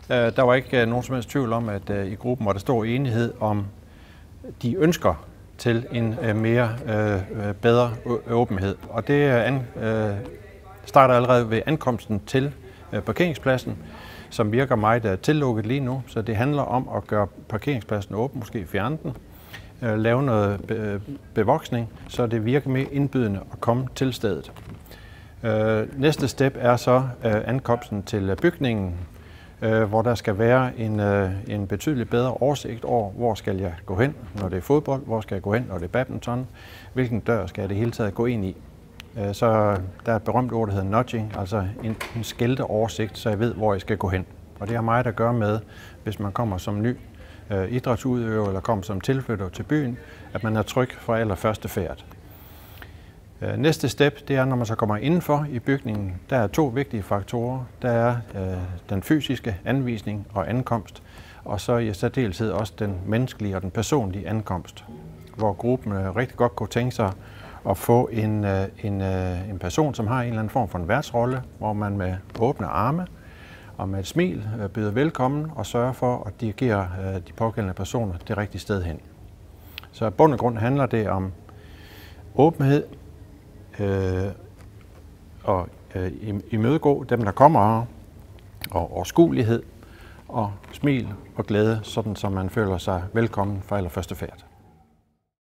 Der var ikke nogen som helst tvivl om, at i gruppen var der stor enighed om de ønsker til en bedre åbenhed. Og det starter allerede ved ankomsten til parkeringspladsen, som virker meget tillukket lige nu. Så det handler om at gøre parkeringspladsen åben, måske fjerne den, lave noget bevoksning, så det virker mere indbydende at komme til stedet. Næste step er så ankomsten til bygningen, hvor der skal være en betydeligt bedre oversigt over, hvor skal jeg gå hen, når det er fodbold, hvor skal jeg gå hen, når det er badminton, hvilken dør skal jeg det hele taget gå ind i. Så der er et berømt ord, der hedder nudging, altså en skilteoversigt, så jeg ved, hvor jeg skal gå hen. Og det har meget at gøre med, hvis man kommer som ny idrætsudøver eller kommer som tilflytter til byen, at man er tryg fra allerførste færd. Næste step, det er, når man så kommer indenfor i bygningen. Der er 2 vigtige faktorer. Der er den fysiske anvisning og ankomst, og så i særdeleshed også den menneskelige og den personlige ankomst, hvor gruppen rigtig godt kunne tænke sig at få en person, som har en eller anden form for en værtsrolle, hvor man med åbne arme og med et smil byder velkommen og sørger for at dirigere de pågældende personer det rigtige sted hen. Så i bund og grund handler det om åbenhed, og imødegå dem, der kommer her, og overskuelighed og smil og glæde, sådan så man føler sig velkommen fra allerførste færd.